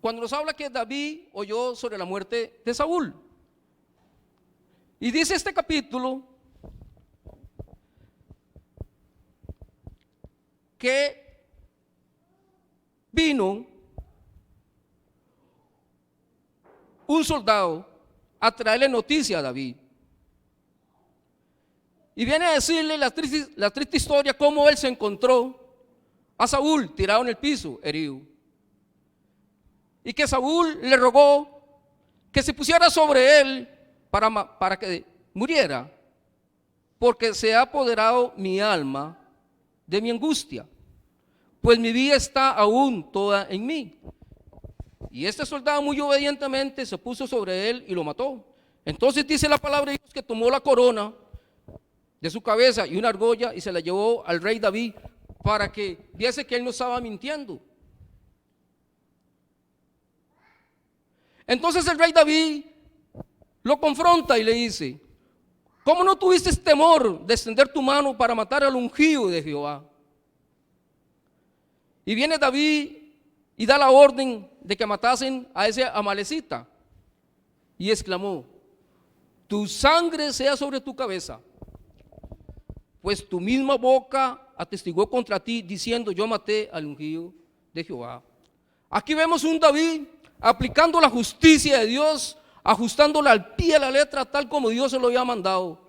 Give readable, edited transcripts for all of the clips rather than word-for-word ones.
cuando nos habla que David oyó sobre la muerte de Saúl. Y dice este capítulo que vino un soldado a traerle noticia a David. Y viene a decirle la triste historia cómo él se encontró a Saúl tirado en el piso, herido. Y que Saúl le rogó que se pusiera sobre él para que muriera, porque se ha apoderado mi alma de mi angustia, pues mi vida está aún toda en mí. Y este soldado muy obedientemente se puso sobre él y lo mató. Entonces dice la palabra de Dios que tomó la corona de su cabeza y una argolla y se la llevó al rey David para que viese que él no estaba mintiendo. Entonces el rey David lo confronta y le dice: ¿cómo no tuviste temor de extender tu mano para matar al ungido de Jehová? Y viene David y da la orden de que matasen a ese amalecita y exclamó: tu sangre sea sobre tu cabeza, pues tu misma boca atestiguó contra ti diciendo: yo maté al ungido de Jehová. Aquí vemos un David aplicando la justicia de Dios, ajustándola al pie de la letra tal como Dios se lo había mandado,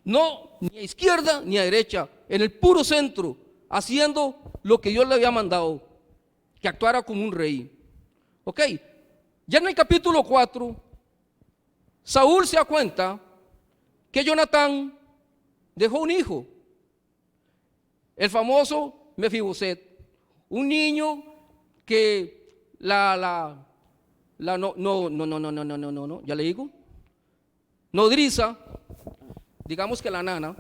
no ni a izquierda ni a derecha, en el puro centro, haciendo lo que Dios le había mandado, que actuara como un rey. Ok, ya en el capítulo 4 Saúl se da cuenta que Jonatán dejó un hijo, el famoso Mefiboset, un niño que ya le digo, nodriza, digamos que la nana,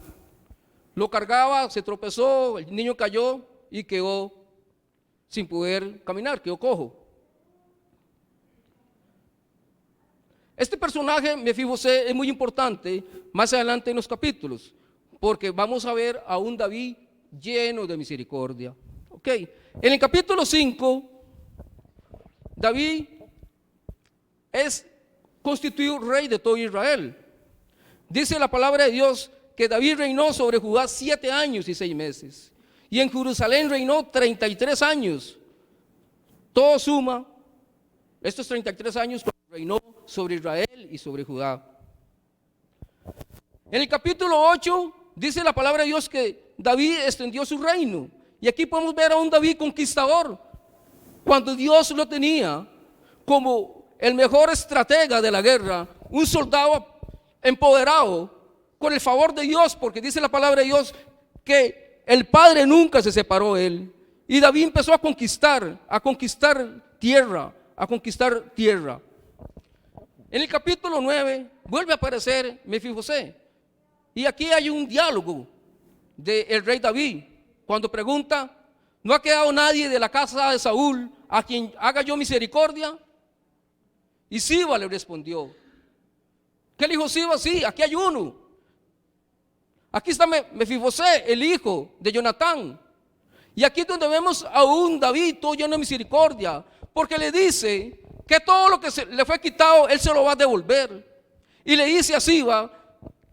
lo cargaba, se tropezó, el niño cayó y quedó sin poder caminar, quedó cojo. Este personaje, Mefiboset, es muy importante más adelante en los capítulos, porque vamos a ver a un David lleno de misericordia. Ok, en el capítulo 5, David es constituido rey de todo Israel. Dice la palabra de Dios que David reinó sobre Judá 7 años y 6 meses. Y en Jerusalén reinó 33 años. Todo suma estos 33 años cuando reinó sobre Israel y sobre Judá. En el capítulo 8 dice la palabra de Dios que David extendió su reino. Y aquí podemos ver a un David conquistador, cuando Dios lo tenía como el mejor estratega de la guerra, un soldado empoderado con el favor de Dios, porque dice la palabra de Dios que el Padre nunca se separó de él. Y David empezó a conquistar tierra, En el capítulo 9 vuelve a aparecer Mefiboset. Y aquí hay un diálogo del rey David, cuando pregunta: ¿no ha quedado nadie de la casa de Saúl a quien haga yo misericordia? Y Siba le respondió. ¿Qué le dijo Siba? Sí, aquí hay uno. Aquí está Mefiboset, el hijo de Jonatán. Y aquí es donde vemos a un David todo lleno de misericordia, porque le dice que todo lo que le fue quitado, él se lo va a devolver. Y le dice a Siba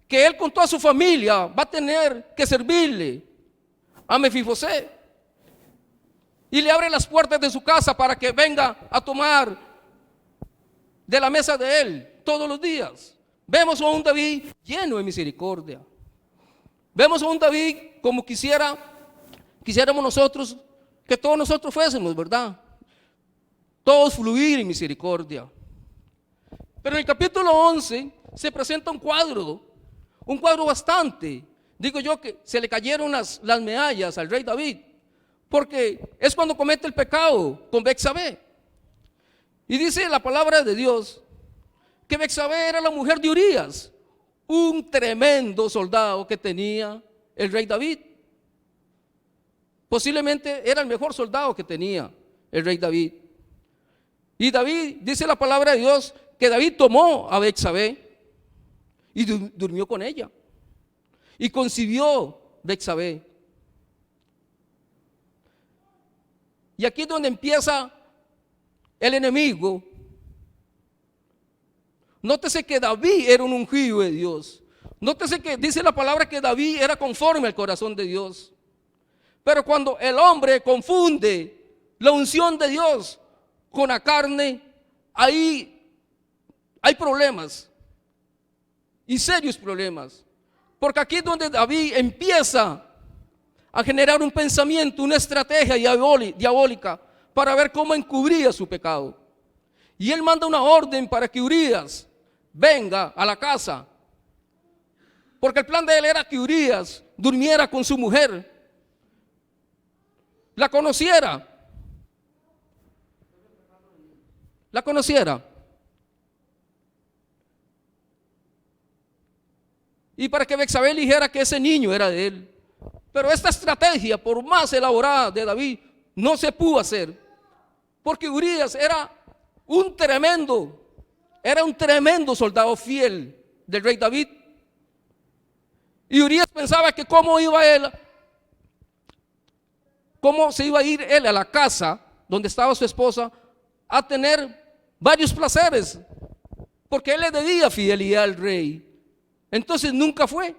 que él con toda su familia va a tener que servirle a Mefiboset. Y le abre las puertas de su casa para que venga a tomar de la mesa de él todos los días. Vemos a un David lleno de misericordia. Vemos a un David como quisiéramos nosotros que todos nosotros fuésemos, ¿verdad? Todos fluir en misericordia. Pero en el capítulo 11 se presenta un cuadro bastante, digo yo, que se le cayeron las medallas al rey David, porque es cuando comete el pecado con Betsabé. Y dice la palabra de Dios que Betsabé era la mujer de Urías, un tremendo soldado que tenía el rey David. Posiblemente era el mejor soldado que tenía el rey David. Y David, dice la palabra de Dios, que David tomó a Betsabé y durmió con ella. Y concibió Betsabé. Y aquí es donde empieza el enemigo, nótese que David era un ungido de Dios. Nótese que dice la palabra que David era conforme al corazón de Dios. Pero cuando el hombre confunde la unción de Dios con la carne, ahí hay problemas, y serios problemas. Porque aquí es donde David empieza a generar un pensamiento, una estrategia diabólica para ver cómo encubría su pecado. Y él manda una orden para que Urías venga a la casa, porque el plan de él era que Urías durmiera con su mujer, la conociera, y para que Betsabé dijera que ese niño era de él. Pero esta estrategia, por más elaborada de David, no se pudo hacer, porque Urías era un tremendo soldado fiel del rey David. Y Urías pensaba que cómo se iba a ir él a la casa donde estaba su esposa a tener varios placeres, porque él le debía fidelidad al rey. Entonces nunca fue.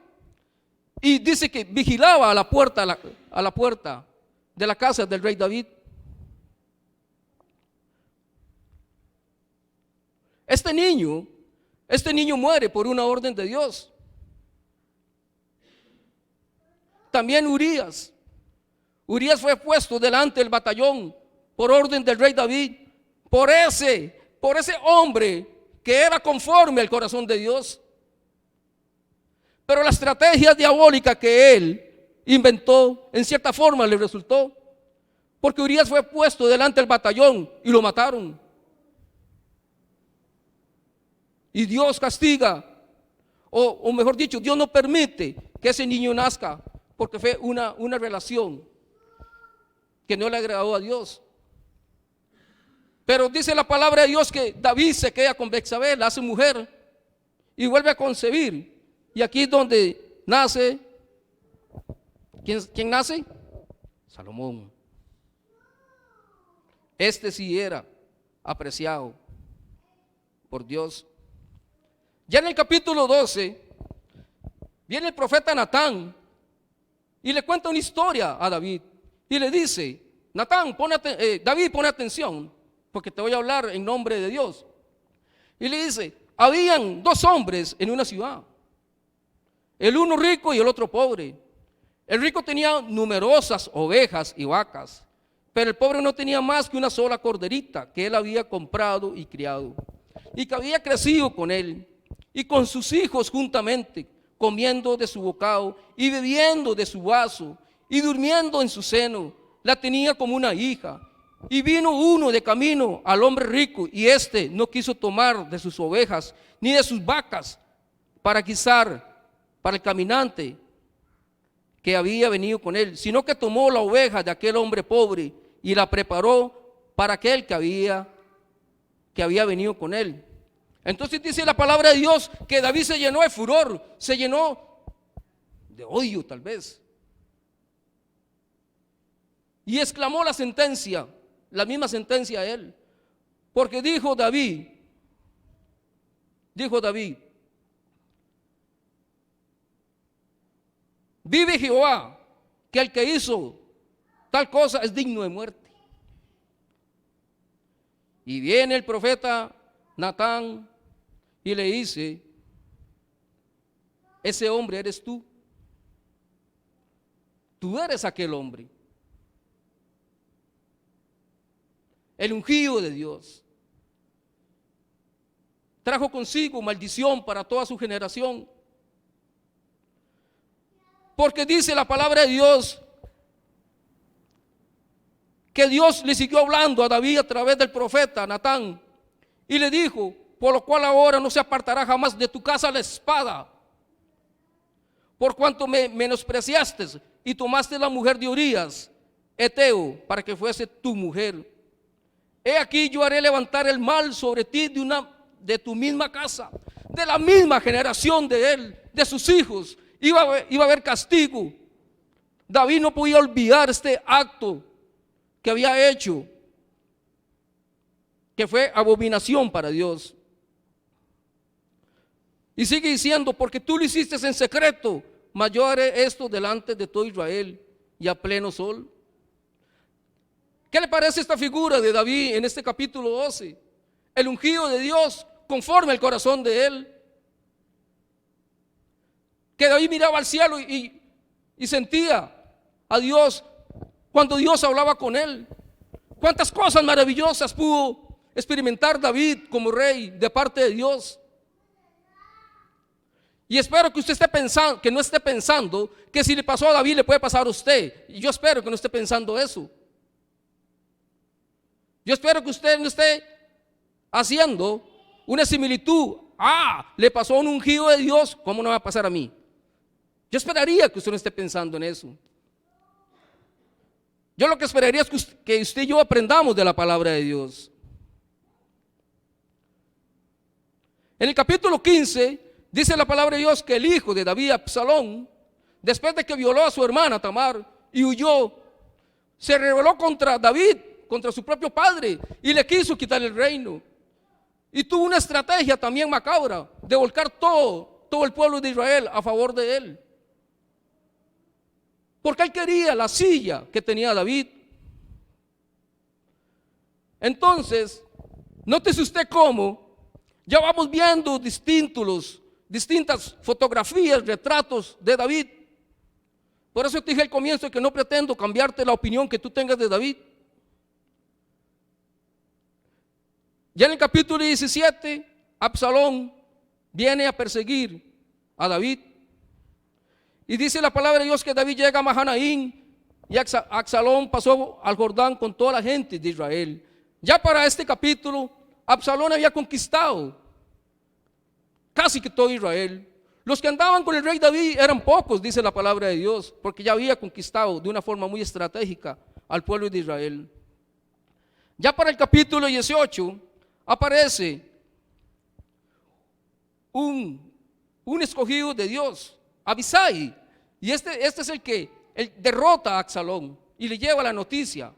Y dice que vigilaba a la puerta de la casa del rey David. Este niño muere por una orden de Dios. También Urías fue puesto delante del batallón por orden del rey David, por ese hombre que era conforme al corazón de Dios. Pero la estrategia diabólica que él inventó, en cierta forma le resultó, porque Urías fue puesto delante del batallón y lo mataron. Y Dios castiga, o mejor dicho, Dios no permite que ese niño nazca, porque fue una relación que no le agradó a Dios. Pero dice la palabra de Dios que David se queda con Betsabé, la hace mujer, y vuelve a concebir. Y aquí es donde nace, ¿quién nace? Salomón. Este sí era apreciado por Dios. Ya en el capítulo 12, viene el profeta Natán y le cuenta una historia a David. Y le dice, David, pone atención, porque te voy a hablar en nombre de Dios. Y le dice, habían dos hombres en una ciudad, el uno rico y el otro pobre. El rico tenía numerosas ovejas y vacas, pero el pobre no tenía más que una sola corderita que él había comprado y criado, y que había crecido con él y con sus hijos juntamente, comiendo de su bocado y bebiendo de su vaso y durmiendo en su seno. La tenía como una hija. Y vino uno de camino al hombre rico, y éste no quiso tomar de sus ovejas ni de sus vacas para guisar para el caminante que había venido con él, sino que tomó la oveja de aquel hombre pobre y la preparó para aquel que había venido con él. Entonces dice la palabra de Dios que David se llenó de furor, se llenó de odio tal vez, y exclamó la misma sentencia a él, porque dijo David, vive Jehová, que el que hizo tal cosa es digno de muerte. Y viene el profeta Natán y le dice, ese hombre eres tú eres aquel hombre, el ungido de Dios. Trajo consigo maldición para toda su generación, porque dice la palabra de Dios que Dios le siguió hablando a David a través del profeta Natán y le dijo, por lo cual ahora no se apartará jamás de tu casa la espada, por cuanto me menospreciaste y tomaste la mujer de Urías, Eteo, para que fuese tu mujer. He aquí yo haré levantar el mal sobre ti de tu misma casa, de la misma generación de él, de sus hijos. Iba a haber castigo. David no podía olvidar este acto que había hecho. que fue abominación para Dios. Y sigue diciendo, porque tú lo hiciste en secreto, mas yo haré esto delante de todo Israel y a pleno sol. ¿Qué le parece esta figura de David en este capítulo 12? El ungido de Dios conforme al corazón de él. Que David miraba al cielo y sentía a Dios cuando Dios hablaba con él. Cuántas cosas maravillosas pudo experimentar David como rey de parte de Dios. Y espero que usted esté pensando, que no esté pensando que si le pasó a David le puede pasar a usted. Y yo espero que no esté pensando eso. Yo espero que usted no esté haciendo una similitud. Le pasó a un ungido de Dios, ¿cómo no va a pasar a mí? Yo esperaría que usted no esté pensando en eso. Yo lo que esperaría es que usted y yo aprendamos de la palabra de Dios. En el capítulo 15 dice la palabra de Dios que el hijo de David, Absalón, después de que violó a su hermana Tamar y huyó, se rebeló contra David, contra su propio padre, y le quiso quitar el reino. Y tuvo una estrategia también macabra de volcar todo el pueblo de Israel a favor de él. Porque él quería la silla que tenía David. Entonces, nótese usted cómo ya vamos viendo distintas fotografías, retratos de David. Por eso te dije al comienzo que no pretendo cambiarte la opinión que tú tengas de David. Ya en el capítulo 17, Absalón viene a perseguir a David. Y dice la palabra de Dios que David llega a Mahanaim y Absalón pasó al Jordán con toda la gente de Israel. Ya para este capítulo, Absalón había conquistado casi que todo Israel. Los que andaban con el rey David eran pocos, dice la palabra de Dios, porque ya había conquistado de una forma muy estratégica al pueblo de Israel. Ya para el capítulo 18 aparece un escogido de Dios, Abisai, y este es el que derrota a Absalón y le lleva la noticia.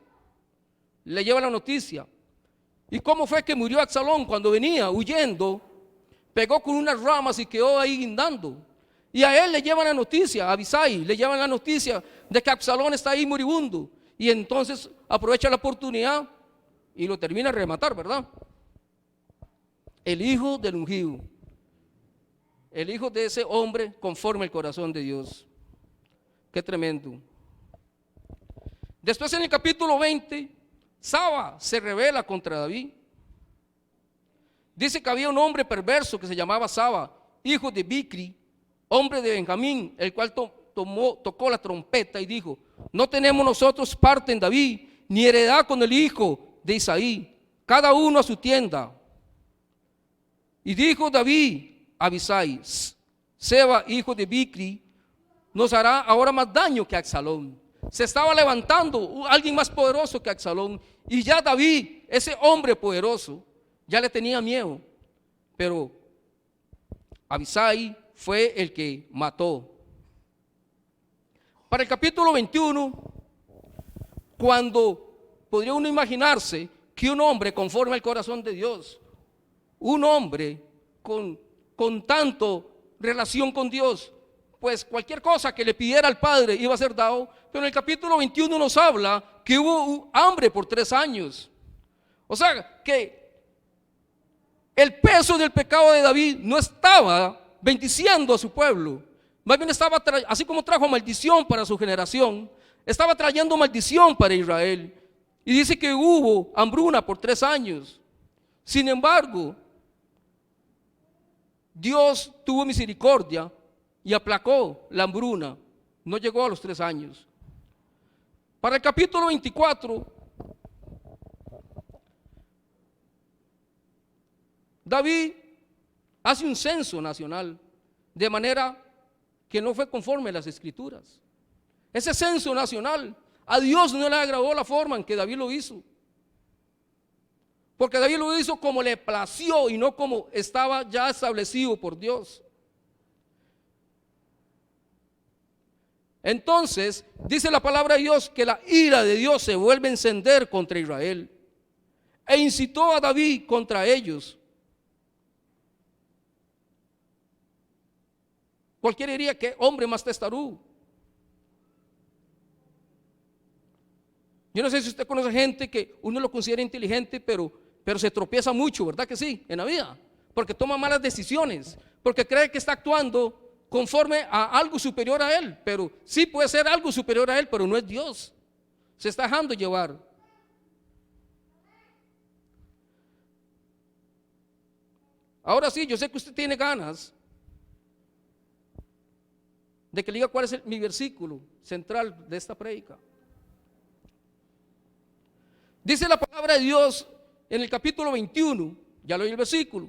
¿Y cómo fue que murió Absalón? Cuando venía huyendo, pegó con unas ramas y quedó ahí guindando. Y a él le llevan la noticia, a Abisai, le llevan la noticia de que Absalón está ahí moribundo. Y entonces aprovecha la oportunidad y lo termina de rematar, ¿verdad? El hijo del ungido. El hijo de ese hombre conforme al corazón de Dios. Qué tremendo. Después en el capítulo 20, Saba se rebela contra David. Dice que había un hombre perverso que se llamaba Saba, hijo de Bicri, hombre de Benjamín, el cual tocó la trompeta y dijo: no tenemos nosotros parte en David, ni heredad con el hijo de Isaí, cada uno a su tienda. Y dijo David a Abisai: Seba, hijo de Bicri, nos hará ahora más daño que Absalón. Se estaba levantando alguien más poderoso que Absalón, y ya David, ese hombre poderoso, ya le tenía miedo. Pero Abisai fue el que mató. Para el capítulo 21, cuando podría uno imaginarse que un hombre conforme al corazón de Dios, un hombre con tanto relación con Dios, pues cualquier cosa que le pidiera al Padre iba a ser dado. Pero en el capítulo 21 nos habla que hubo hambre por 3 años. O sea que el peso del pecado de David no estaba bendiciendo a su pueblo, más bien estaba, así como trajo maldición para su generación, estaba trayendo maldición para Israel. Y dice que hubo hambruna por 3 años. Sin embargo, Dios tuvo misericordia y aplacó la hambruna. No llegó a los 3 años. Para el capítulo 24, David hace un censo nacional, de manera que no fue conforme a las escrituras. Ese censo nacional, a Dios no le agradó la forma en que David lo hizo. Porque David lo hizo como le plació y no como estaba ya establecido por Dios. Entonces, dice la palabra de Dios que la ira de Dios se vuelve a encender contra Israel. e incitó a David contra ellos. Cualquiera diría que hombre más testarudo. Yo no sé si usted conoce gente que uno lo considera inteligente, pero se tropieza mucho, ¿verdad que sí? En la vida, porque toma malas decisiones, porque cree que está actuando conforme a algo superior a él, pero sí puede ser algo superior a él, pero no es Dios. Se está dejando llevar. Ahora sí, yo sé que usted tiene ganas de que le diga cuál es mi versículo central de esta prédica. Dice la palabra de Dios en el capítulo 21, ya lo oí el versículo,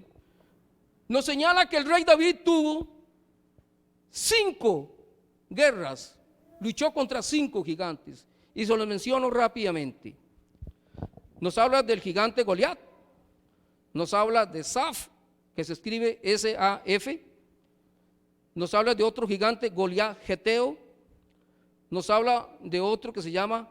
nos señala que el rey David tuvo 5 guerras, luchó contra 5 gigantes, y se los menciono rápidamente. Nos habla del gigante Goliat, nos habla de Saf, que se escribe S-A-F, nos habla de otro gigante, Goliat Geteo, nos habla de otro que se llama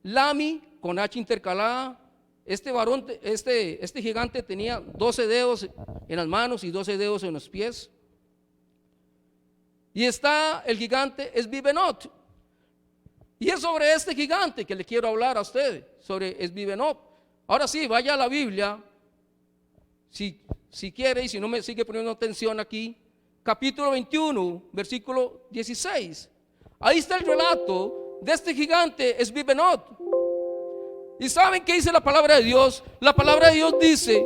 Lami, con H intercalada. Este varón, este gigante tenía 12 dedos en las manos y 12 dedos en los pies. Y está el gigante Esbibenot. Y es sobre este gigante que le quiero hablar a ustedes, sobre Esbibenot. Ahora sí, vaya a la Biblia, si quiere, y si no me sigue poniendo atención aquí, capítulo 21, versículo 16. Ahí está el relato de este gigante Esbibenot. ¿Y saben qué dice la palabra de Dios? La palabra de Dios dice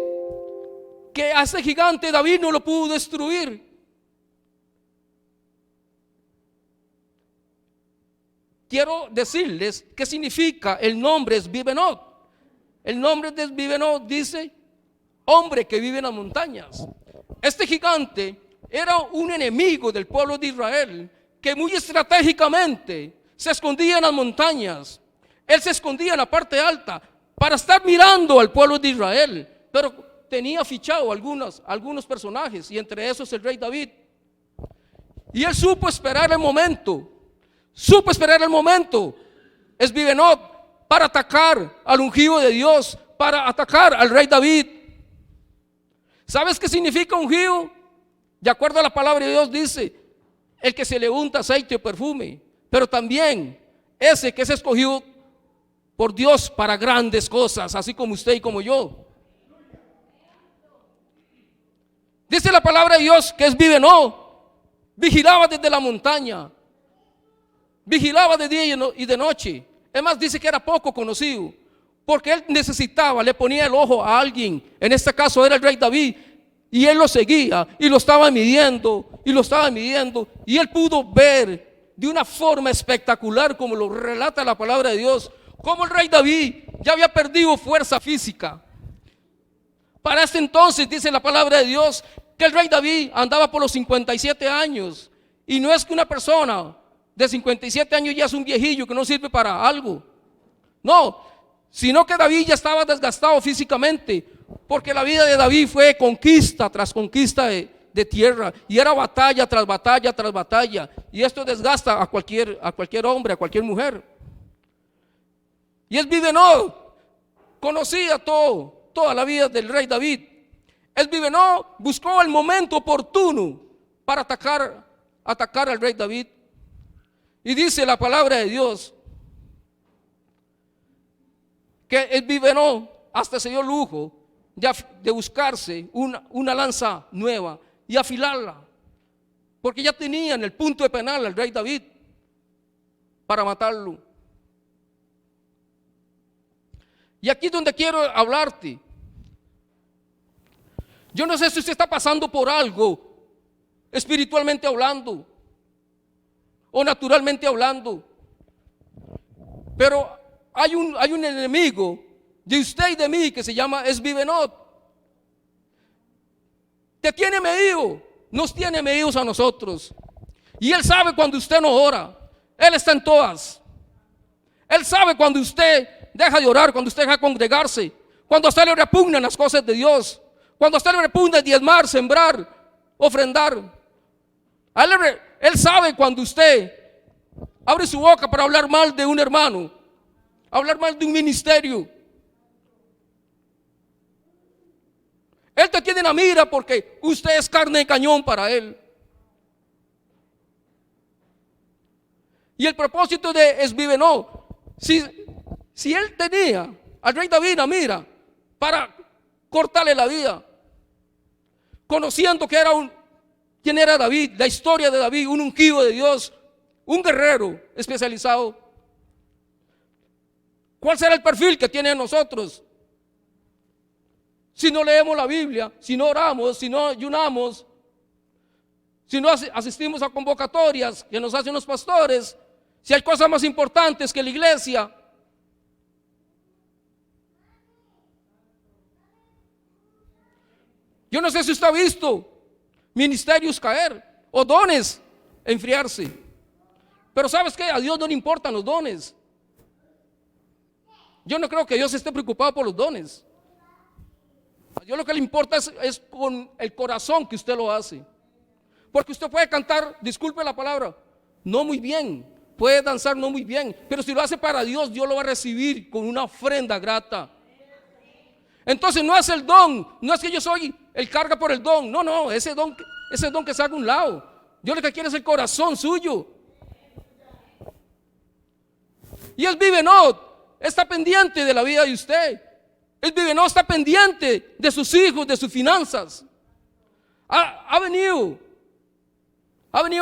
que a ese gigante David no lo pudo destruir. Quiero decirles qué significa el nombre Esbibenot. El nombre de Esbibenot dice hombre que vive en las montañas. Este gigante era un enemigo del pueblo de Israel que muy estratégicamente se escondía en las montañas. Él se escondía en la parte alta para estar mirando al pueblo de Israel, pero tenía fichado algunos personajes, y entre esos el rey David. Y él supo esperar el momento, Esbibenot, para atacar al ungido de Dios, para atacar al rey David. ¿Sabes qué significa ungido? De acuerdo a la palabra de Dios dice, el que se le unta aceite o perfume, pero también ese que es escogido por Dios para grandes cosas, así como usted y como yo. Dice la palabra de Dios que Esbibenot vigilaba desde la montaña, vigilaba de día y de noche. Es más, dice que era poco conocido, porque él necesitaba, le ponía el ojo a alguien, en este caso era el rey David, y él lo seguía y lo estaba midiendo, y él pudo ver de una forma espectacular, como lo relata la palabra de Dios, como el rey David ya había perdido fuerza física. Para este entonces dice la palabra de Dios que el rey David andaba por los 57 años, y no es que una persona de 57 años ya es un viejillo que no sirve para algo, no, sino que David ya estaba desgastado físicamente, porque la vida de David fue conquista tras conquista de tierra, y era batalla tras batalla tras batalla, y esto desgasta a cualquier hombre, a cualquier mujer. Y Esbibenot conocía toda la vida del rey David. Esbibenot buscó el momento oportuno para atacar al rey David. Y dice la palabra de Dios que Esbibenot hasta se dio lujo de buscarse una lanza nueva y afilarla, porque ya tenían el punto de penal al rey David para matarlo. Y aquí es donde quiero hablarte. Yo no sé si usted está pasando por algo, espiritualmente hablando o naturalmente hablando, pero hay un enemigo de usted y de mí que se llama Esbibenot. Te tiene medido, nos tiene medidos a nosotros, y él sabe cuando usted no ora. Él está en todas. Él sabe cuando usted deja de orar, cuando usted deja de congregarse, cuando a usted le repugnan las cosas de Dios, cuando a usted le repugna diezmar, sembrar, ofrendar. Él sabe cuando usted abre su boca para hablar mal de un hermano, hablar mal de un ministerio. Él te tiene en la mira porque usted es carne de cañón para Él. Y el propósito de Esbibenob, si él tenía al rey David en la mira para cortarle la vida, conociendo que quién era David, la historia de David, un ungido de Dios, un guerrero especializado, ¿cuál será el perfil que tiene en nosotros? Si no leemos la Biblia, si no oramos, si no ayunamos, si no asistimos a convocatorias que nos hacen los pastores, si hay cosas más importantes que la iglesia. Yo no sé si usted ha visto ministerios caer o dones enfriarse, pero ¿sabes qué? A Dios no le importan los dones. Yo no creo que Dios esté preocupado por los dones. A Dios lo que le importa es con el corazón que usted lo hace. Porque usted puede cantar, disculpe la palabra, no muy bien, puede danzar no muy bien, pero si lo hace para Dios, Dios lo va a recibir con una ofrenda grata. Entonces no es el don, no es que yo soy el carga por el don, no, ese don que se haga a un lado. Dios lo que quiere es el corazón suyo. Y Esbibenob está pendiente de la vida de usted. Esbibenob está pendiente de sus hijos, de sus finanzas. Ha venido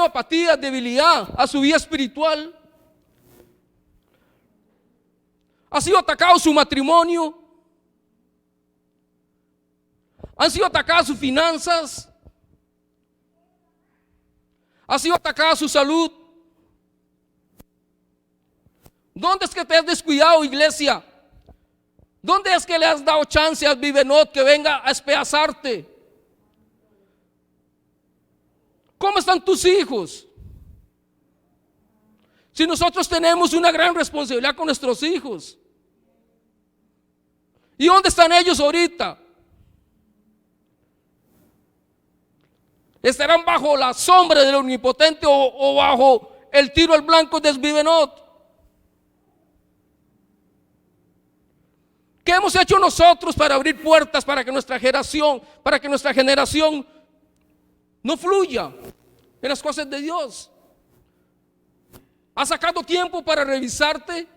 apatía, debilidad a su vida espiritual. Ha sido atacado su matrimonio. Han sido atacadas sus finanzas. Ha sido atacada su salud. ¿Dónde es que te has descuidado, iglesia? ¿Dónde es que le has dado chance a Esbibenob que venga a espedazarte? ¿Cómo están tus hijos? Si nosotros tenemos una gran responsabilidad con nuestros hijos. ¿Y dónde están ellos ahorita? ¿Estarán bajo la sombra del Omnipotente o bajo el tiro al blanco de Esbibenob? ¿Qué hemos hecho nosotros para abrir puertas para que nuestra generación no fluya en las cosas de Dios? ¿Has sacado tiempo para revisarte?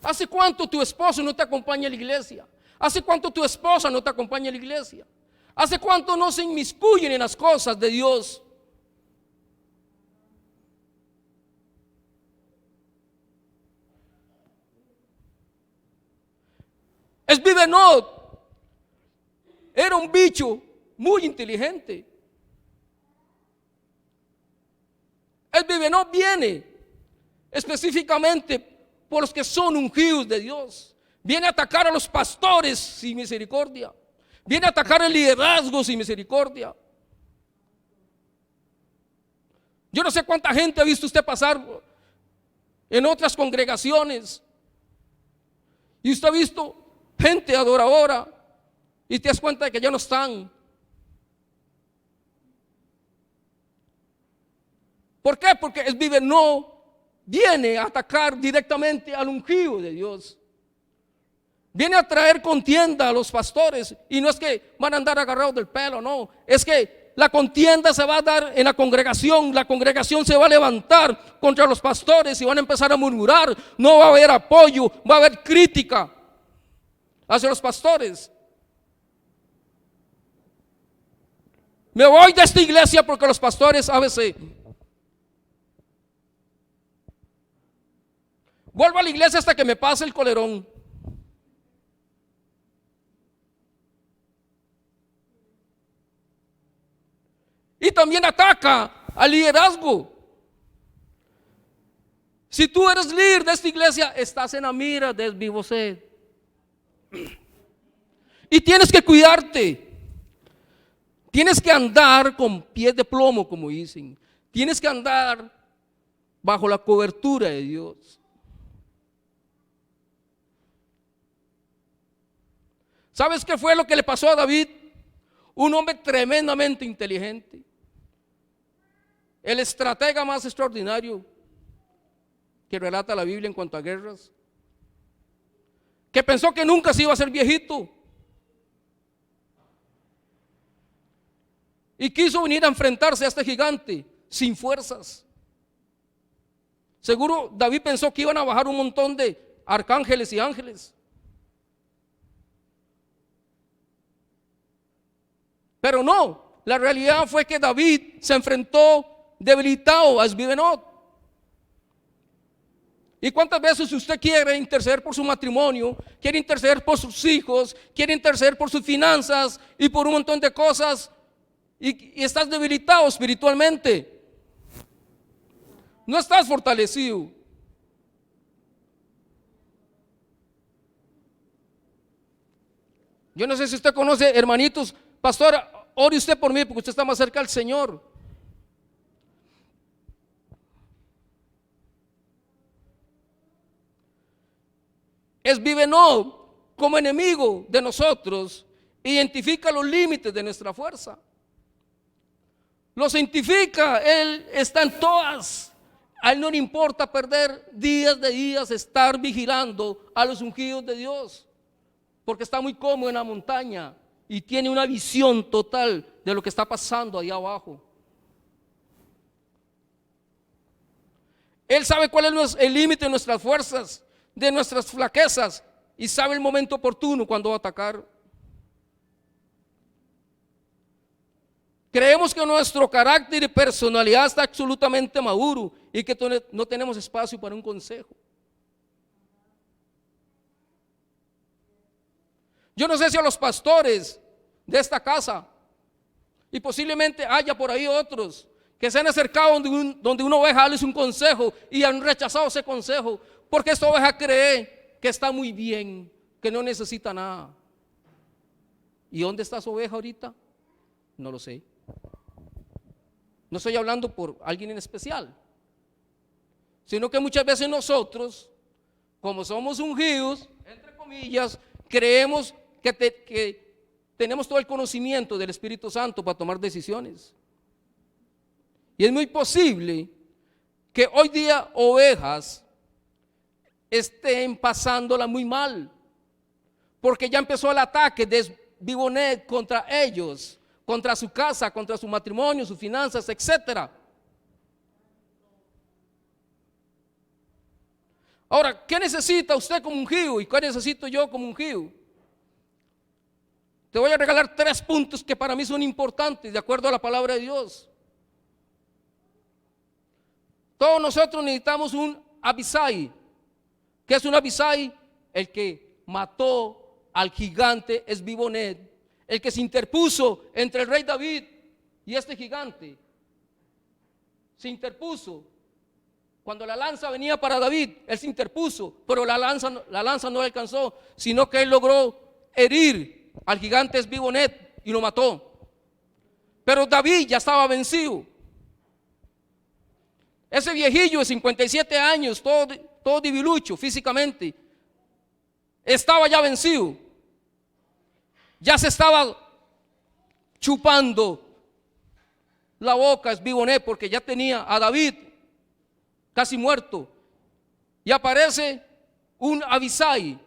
¿Hace cuánto tu esposo no te acompaña a la iglesia? ¿Hace cuánto tu esposa no te acompaña a la iglesia? ¿Hace cuánto no se inmiscuyen en las cosas de Dios? Esbibenob era un bicho muy inteligente. Esbibenob viene específicamente por los que son ungidos de Dios. Viene a atacar a los pastores sin misericordia. Viene a atacar el liderazgo sin misericordia. Yo no sé cuánta gente ha visto usted pasar en otras congregaciones y usted ha visto gente adoradora y te das cuenta de que ya no están. ¿Por qué? Porque Esbibenob viene a atacar directamente al ungido de Dios. Viene a traer contienda a los pastores. Y no es que van a andar agarrados del pelo, no. Es que la contienda se va a dar en la congregación. La congregación se va a levantar contra los pastores y van a empezar a murmurar. No va a haber apoyo, va a haber crítica hacia los pastores. Me voy de esta iglesia porque los pastores ABC. Vuelvo a la iglesia hasta que me pase el colerón. Y también ataca al liderazgo. Si tú eres líder de esta iglesia, estás en la mira de Esbibenob. Y tienes que cuidarte. Tienes que andar con pies de plomo, como dicen. Tienes que andar bajo la cobertura de Dios. ¿Sabes qué fue lo que le pasó a David? Un hombre tremendamente inteligente. El estratega más extraordinario que relata la Biblia en cuanto a guerras. que pensó que nunca se iba a ser viejito y quiso venir a enfrentarse a este gigante sin fuerzas. Seguro David pensó que iban a bajar un montón de arcángeles y ángeles, pero no. La realidad fue que David se enfrentó debilitado a Esbibenot. ¿Y cuántas veces usted quiere interceder por su matrimonio, quiere interceder por sus hijos, quiere interceder por sus finanzas y por un montón de cosas, y estás debilitado espiritualmente? No estás fortalecido. Yo no sé si usted conoce, hermanitos, pastor, ore usted por mí porque usted está más cerca del Señor. Esbibenot, como enemigo de nosotros, identifica los límites de nuestra fuerza. Los identifica, él está en todas. A él no le importa perder días de días, estar vigilando a los ungidos de Dios, porque está muy cómodo en la montaña y tiene una visión total de lo que está pasando ahí abajo. Él sabe cuál es el límite de nuestras fuerzas, de nuestras flaquezas, y sabe el momento oportuno cuando va a atacar. Creemos que nuestro carácter y personalidad está absolutamente maduro y que no tenemos espacio para un consejo. Yo no sé si a los pastores de esta casa, y posiblemente haya por ahí otros que se han acercado donde una oveja darles un consejo y han rechazado ese consejo, porque esta oveja cree que está muy bien, que no necesita nada. ¿Y dónde está su oveja ahorita? No lo sé. No estoy hablando por alguien en especial, sino que muchas veces nosotros, como somos ungidos, entre comillas, creemos que tenemos todo el conocimiento del Espíritu Santo para tomar decisiones. Y es muy posible que hoy día ovejas estén pasándola muy mal, porque ya empezó el ataque de Esbibenot contra ellos, contra su casa, contra su matrimonio, sus finanzas, etcétera. Ahora, ¿qué necesita usted como ungido y qué necesito yo como ungido? Te voy a regalar 3 puntos que para mí son importantes de acuerdo a la palabra de Dios. Todos nosotros necesitamos un Abisai. ¿Qué es un Abisai? El que mató al gigante Esbibenot, el que se interpuso entre el rey David y este gigante. Se interpuso. Cuando la lanza venía para David, él se interpuso, pero la lanza no le alcanzó, sino que él logró herir al gigante Esbibenot y lo mató. Pero David ya estaba vencido. Ese viejillo de 57 años, todo debilucho físicamente, estaba ya vencido. Ya se estaba chupando la boca Esbibenot porque ya tenía a David casi muerto. Y aparece un Abisai,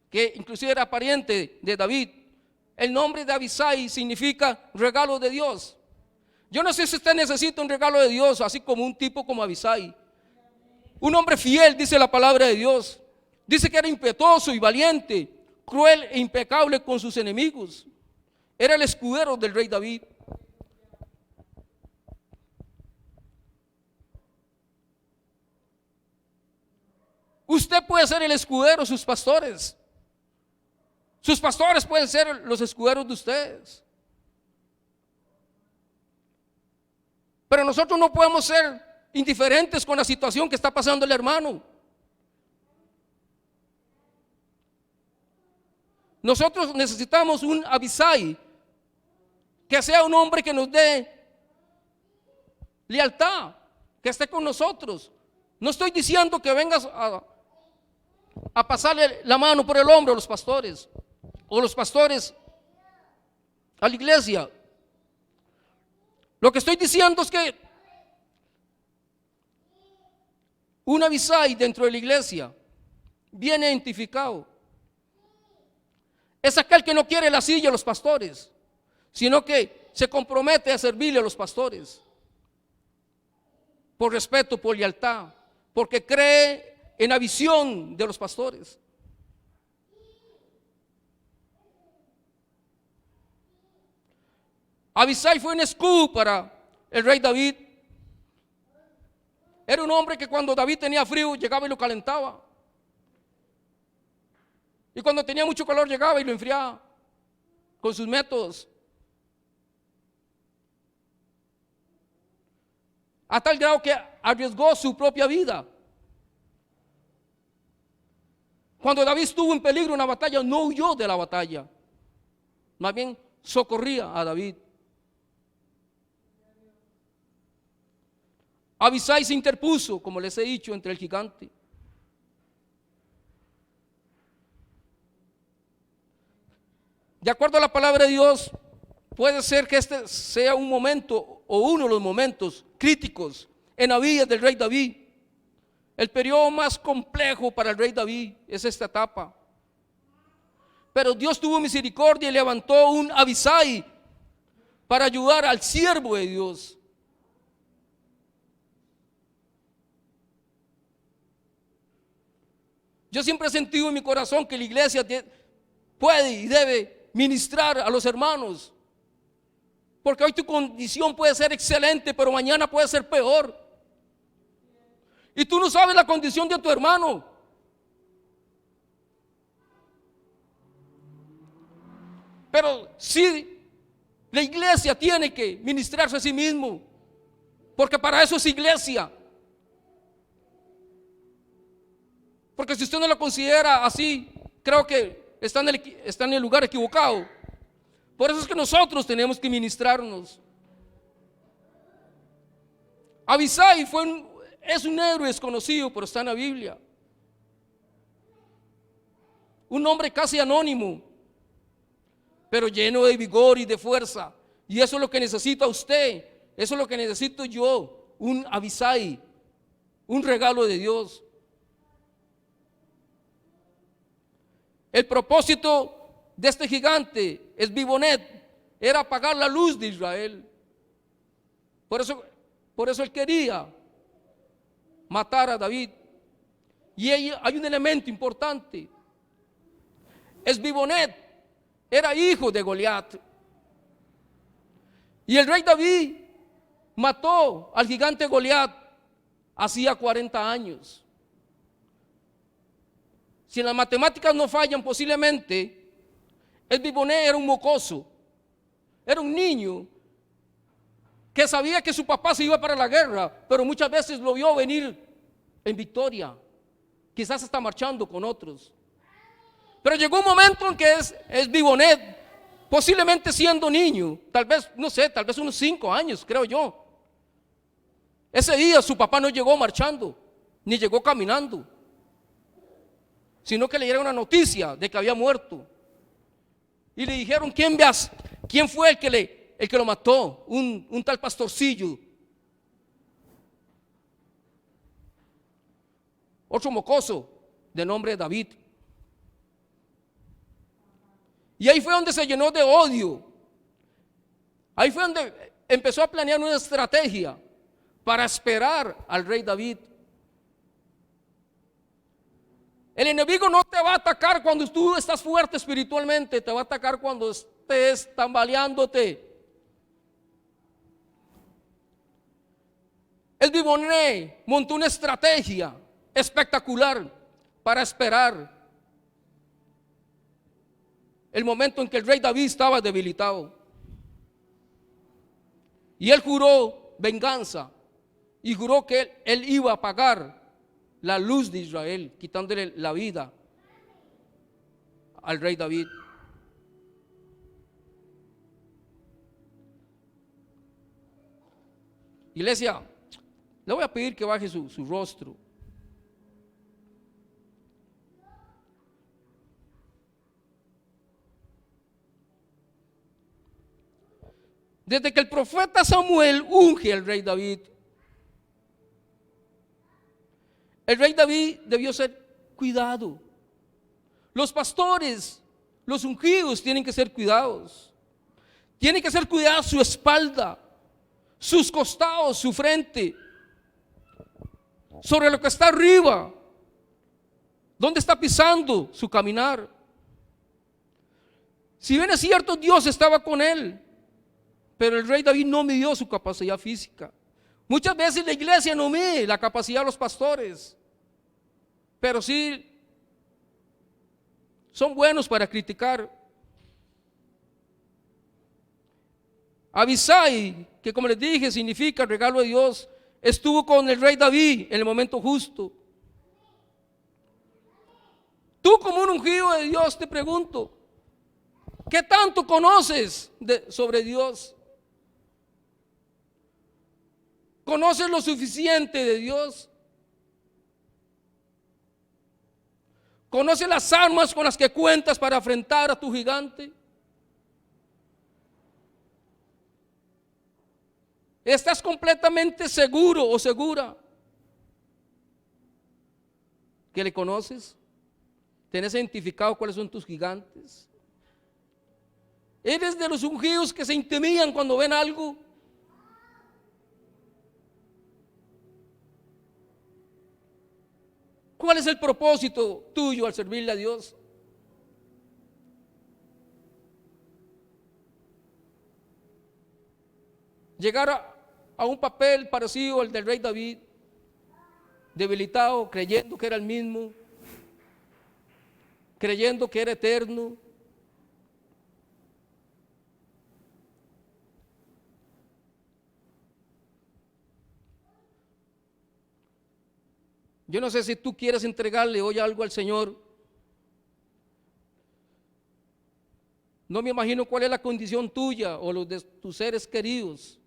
que inclusive era pariente de David. El nombre de Abisai significa regalo de Dios. Yo no sé si usted necesita un regalo de Dios, así como un tipo como Abisai. Un hombre fiel, dice la palabra de Dios. Dice que era impetuoso y valiente, cruel e impecable con sus enemigos. Era el escudero del rey David. Usted puede ser el escudero de sus pastores. Sus pastores pueden ser los escuderos de ustedes. Pero nosotros no podemos ser indiferentes con la situación que está pasando el hermano. Nosotros necesitamos un Abisai, que sea un hombre que nos dé lealtad, que esté con nosotros. No estoy diciendo que vengas a pasarle la mano por el hombro a los pastores, o los pastores a la iglesia. Lo que estoy diciendo es que un Abisai dentro de la iglesia bien identificado. Es aquel que no quiere la silla de los pastores, sino que se compromete a servirle a los pastores. Por respeto, por lealtad, porque cree en la visión de los pastores. Abisai fue un escudo para el rey David. Era un hombre que cuando David tenía frío llegaba y lo calentaba. Y cuando tenía mucho calor llegaba y lo enfriaba con sus métodos. A tal grado que arriesgó su propia vida. Cuando David estuvo en peligro en una batalla, no huyó de la batalla. Más bien socorría a David. Abisai se interpuso, como les he dicho, entre el gigante. De acuerdo a la palabra de Dios, puede ser que este sea un momento o uno de los momentos críticos en la vida del rey David. El periodo más complejo para el rey David es esta etapa. Pero Dios tuvo misericordia y levantó un Abisai para ayudar al siervo de Dios. Yo siempre he sentido en mi corazón que la iglesia puede y debe ministrar a los hermanos. Porque hoy tu condición puede ser excelente, pero mañana puede ser peor. Y tú no sabes la condición de tu hermano. Pero sí, la iglesia tiene que ministrarse a sí mismo. Porque para eso es iglesia. Porque si usted no lo considera así, creo que está en el lugar equivocado. Por eso es que nosotros tenemos que ministrarnos. Abisai es un héroe desconocido, pero está en la Biblia. Un hombre casi anónimo, pero lleno de vigor y de fuerza. Y eso es lo que necesita usted, eso es lo que necesito yo, un Abisai, un regalo de Dios. El propósito de este gigante, Esbibonet, era apagar la luz de Israel. Por eso él quería matar a David. Y hay un elemento importante. Esbibonet era hijo de Goliat. Y el rey David mató al gigante Goliat hacía 40 años. Si en las matemáticas no fallan, posiblemente Esbibonet era un mocoso, era un niño que sabía que su papá se iba para la guerra, pero muchas veces lo vio venir en victoria, quizás está marchando con otros. Pero llegó un momento en que Esbibonet, posiblemente siendo niño, tal vez, no sé, tal vez unos 5 años, creo yo. Ese día su papá no llegó marchando, ni llegó caminando, sino que le dieron una noticia de que había muerto. Y le dijeron, ¿quién fue el que lo mató? Un tal pastorcillo. Otro mocoso de nombre David. Y ahí fue donde se llenó de odio. Ahí fue donde empezó a planear una estrategia para esperar al rey David. El enemigo no te va a atacar cuando tú estás fuerte espiritualmente, te va a atacar cuando estés tambaleándote. Esbibonet montó una estrategia espectacular para esperar el momento en que el rey David estaba debilitado. Y él juró venganza y juró que él iba a pagar la luz de Israel, quitándole la vida al rey David. Iglesia, le voy a pedir que baje su rostro. Desde que el profeta Samuel unge al rey David, el rey David debió ser cuidado. Los pastores, los ungidos tienen que ser cuidados. Tienen que ser cuidados su espalda, sus costados, su frente, sobre lo que está arriba, dónde está pisando su caminar. Si bien es cierto, Dios estaba con él, pero el rey David no midió su capacidad física. Muchas veces la iglesia no mide la capacidad de los pastores, pero sí son buenos para criticar. Abisai, que como les dije significa regalo de Dios, estuvo con el rey David en el momento justo. Tú como un ungido de Dios te pregunto, ¿qué tanto conoces sobre Dios? ¿Conoces lo suficiente de Dios? ¿Conoces las armas con las que cuentas para enfrentar a tu gigante? ¿Estás completamente seguro o segura que le conoces? ¿Tienes identificado cuáles son tus gigantes? ¿Eres de los ungidos que se intimidan cuando ven algo? ¿Cuál es el propósito tuyo al servirle a Dios? Llegar a un papel parecido al del rey David, debilitado, creyendo que era el mismo, creyendo que era eterno. Yo no sé si tú quieres entregarle hoy algo al Señor. No me imagino cuál es la condición tuya o los de tus seres queridos.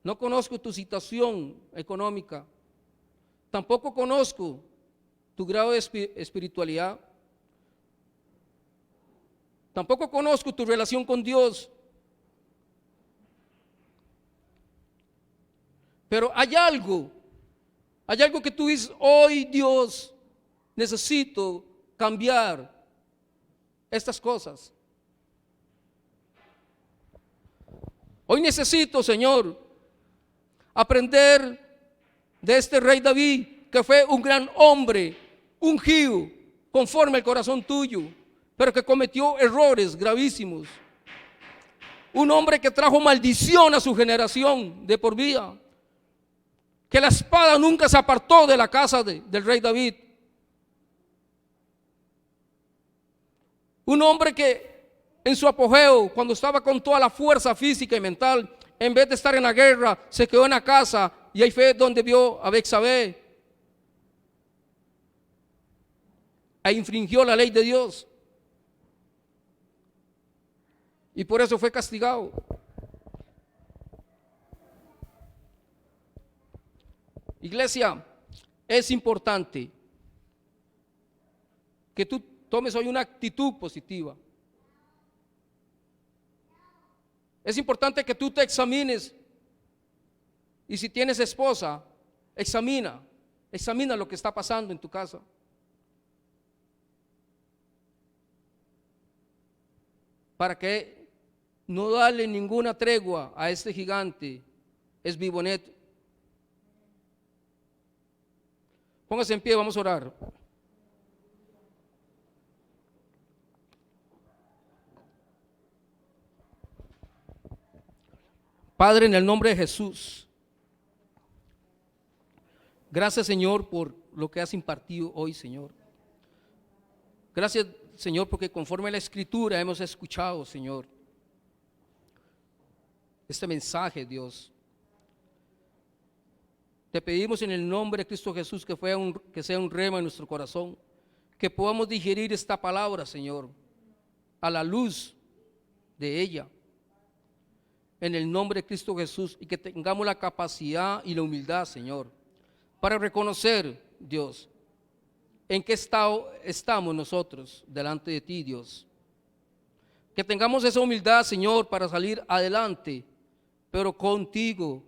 No conozco tu situación económica. Tampoco conozco tu grado de espiritualidad. Tampoco conozco tu relación con Dios. Pero hay algo que tú dices, hoy Dios, necesito cambiar estas cosas. Hoy necesito, Señor, aprender de este rey David, que fue un gran hombre, ungido, conforme al corazón tuyo, pero que cometió errores gravísimos. Un hombre que trajo maldición a su generación de por vida. Que la espada nunca se apartó de la casa del rey David. Un hombre que en su apogeo, cuando estaba con toda la fuerza física y mental, en vez de estar en la guerra, se quedó en la casa, y ahí fue donde vio a Betsabé e infringió la ley de Dios, y por eso fue castigado. Iglesia, es importante que tú tomes hoy una actitud positiva. Es importante que tú te examines, y si tienes esposa, examina lo que está pasando en tu casa. Para que no darle ninguna tregua a este gigante, es vivoneto. Póngase en pie, vamos a orar. Padre, en el nombre de Jesús, gracias, Señor, por lo que has impartido hoy, Señor. Gracias, Señor, porque conforme a la Escritura hemos escuchado, Señor, este mensaje, Dios. Te pedimos en el nombre de Cristo Jesús que sea un rema en nuestro corazón, que podamos digerir esta palabra, Señor, a la luz de ella, en el nombre de Cristo Jesús, y que tengamos la capacidad y la humildad, Señor, para reconocer, Dios, en qué estado estamos nosotros delante de ti, Dios. Que tengamos esa humildad, Señor, para salir adelante, pero contigo,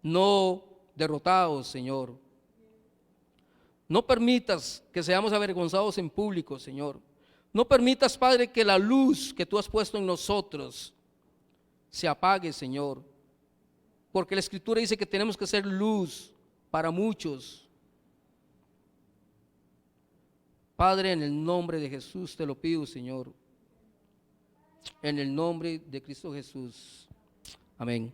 no derrotados, Señor. No permitas que seamos avergonzados en público, Señor. No permitas, Padre, que la luz que tú has puesto en nosotros se apague, Señor. Porque la Escritura dice que tenemos que ser luz para muchos. Padre, en el nombre de Jesús te lo pido, Señor. En el nombre de Cristo Jesús. Amén.